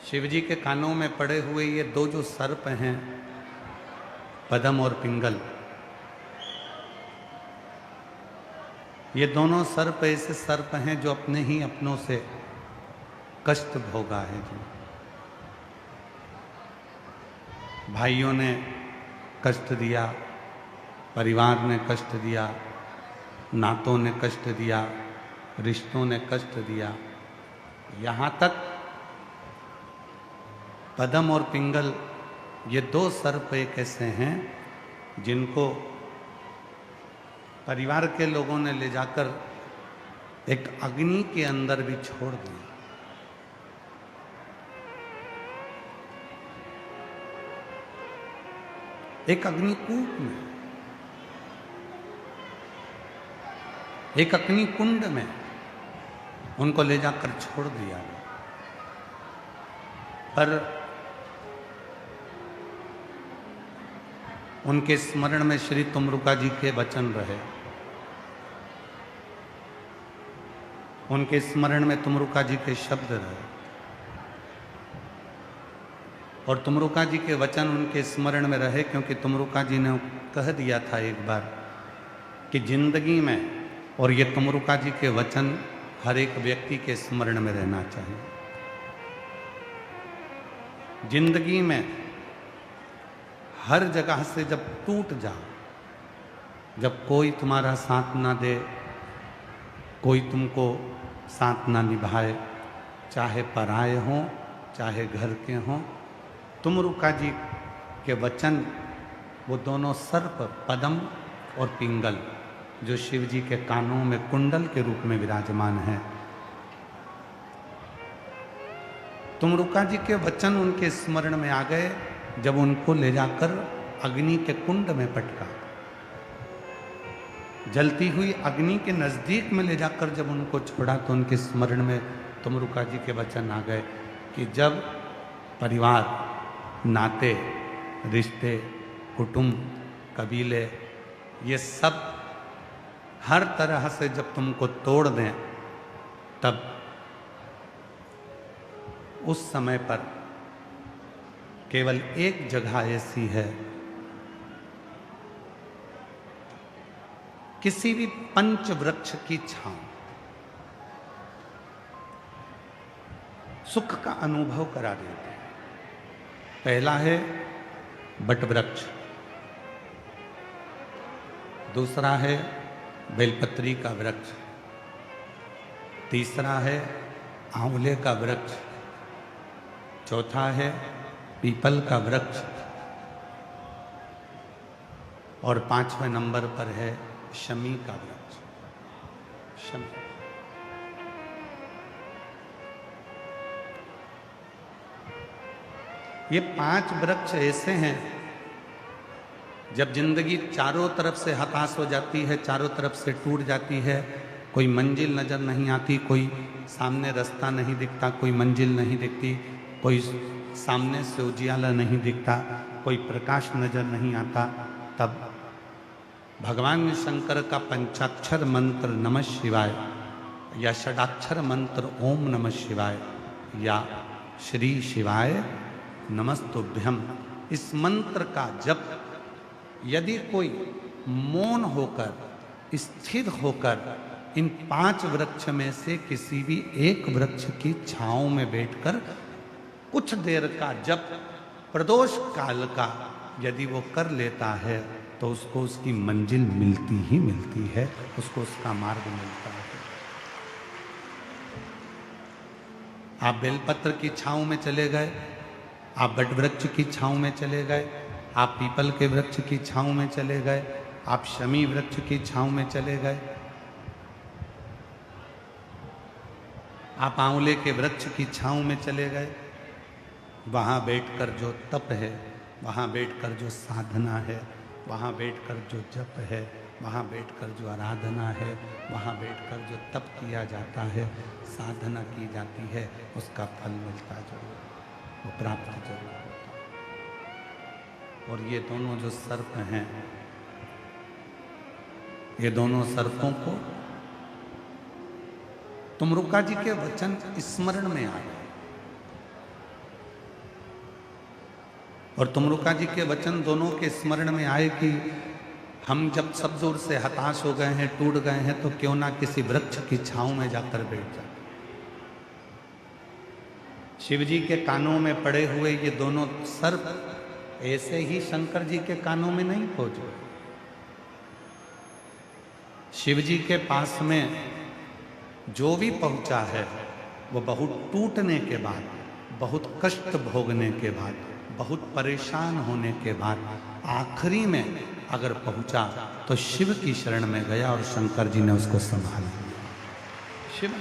शिवजी के कानों में पड़े हुए ये दो जो सर्प हैं, पद्म और पिंगल, ये दोनों सर्प ऐसे सर्प हैं जो अपने ही अपनों से कष्ट भोगा है जी। भाइयों ने कष्ट दिया, परिवार ने कष्ट दिया, नातों ने कष्ट दिया, रिश्तों ने कष्ट दिया। यहाँ तक पद्म और पिंगल ये दो सर्प एक ऐसे हैं जिनको परिवार के लोगों ने ले जाकर एक अग्नि के अंदर भी छोड़ दिया। एक अग्निकूप में, एक अग्निकुंड में उनको ले जाकर छोड़ दिया। पर उनके स्मरण में श्री तुमरुका जी के वचन रहे, उनके स्मरण में तुमरुका जी के शब्द रहे और तुमरुका जी के वचन उनके स्मरण में रहे, क्योंकि तुमरुका जी ने कह दिया था एक बार कि जिंदगी में, और ये तुमरुका जी के वचन हर एक व्यक्ति के स्मरण में रहना चाहिए, जिंदगी में हर जगह से जब टूट जाओ, जब कोई तुम्हारा साथ ना दे, कोई तुमको साथ ना निभाए, चाहे पराए हों चाहे घर के हों, तुमरुका जी के वचन, वो दोनों सर्प पद्म और पिंगल जो शिव जी के कानों में कुंडल के रूप में विराजमान है, तुमरुका जी के वचन उनके स्मरण में आ गए जब उनको ले जाकर अग्नि के कुंड में पटका, जलती हुई अग्नि के नजदीक में ले जाकर जब उनको छोड़ा तो उनके स्मरण में तुमरुका जी के वचन आ गए कि जब परिवार, नाते, रिश्ते, कुटुंब, कबीले, ये सब हर तरह से जब तुमको तोड़ दें, तब उस समय पर केवल एक जगह ऐसी है, किसी भी पंच वृक्ष की छांव, सुख का अनुभव करा देते हैं। पहला है बट वृक्ष, दूसरा है बेलपत्री का वृक्ष, तीसरा है आंवले का वृक्ष, चौथा है पीपल का वृक्ष और 5वें नंबर पर है शमी का वृक्ष। शमी, ये 5 वृक्ष ऐसे हैं, जब जिंदगी चारों तरफ से हताश हो जाती है, चारों तरफ से टूट जाती है, कोई मंजिल नजर नहीं आती, कोई सामने रास्ता नहीं दिखता, कोई मंजिल नहीं दिखती, कोई सामने से उजियाला नहीं दिखता, कोई प्रकाश नजर नहीं आता, तब भगवान शंकर का पंचाक्षर मंत्र नमः शिवाय या षडाक्षर मंत्र ओम नमः शिवाय या श्री शिवाय नमस्तुभ्यम, इस मंत्र का जप यदि कोई मौन होकर, स्थिर होकर इन 5 वृक्ष में से किसी भी एक वृक्ष की छांव में बैठकर कुछ देर का जप प्रदोष काल का यदि वो कर लेता है तो उसको उसकी मंजिल मिलती ही मिलती है, उसको उसका मार्ग मिलता है। आप बेलपत्र की छांव में चले गए, आप बट वृक्ष की छांव में चले गए, आप पीपल के वृक्ष की छांव में चले गए, आप शमी वृक्ष की छांव में चले गए, आप आंवले के वृक्ष की छांव में चले गए, वहाँ बैठकर जो तप है, वहाँ बैठकर जो साधना है, वहाँ बैठकर जो जप है, वहाँ बैठकर जो आराधना है, वहाँ बैठकर जो तप किया जाता है, साधना की जाती है, उसका फल मिलता जरूर, वो प्राप्त जरूर होता। और ये दोनों जो सर्प हैं, ये दोनों सर्पों को तुमरुका जी के वचन स्मरण में आ गए और तुमरुका जी के वचन दोनों के स्मरण में आए कि हम जब सब दूर से हताश हो गए हैं, टूट गए हैं, तो क्यों ना किसी वृक्ष की छांव में जाकर बैठ जाए। शिव जी के कानों में पड़े हुए ये दोनों सर्प ऐसे ही शंकर जी के कानों में नहीं पहुंचे। शिव जी के पास में जो भी पहुंचा है वो बहुत टूटने के बाद, बहुत कष्ट भोगने के बाद, बहुत परेशान होने के बाद आखिरी में अगर पहुंचा तो शिव की शरण में गया और शंकर जी ने उसको संभाल लिया। शिव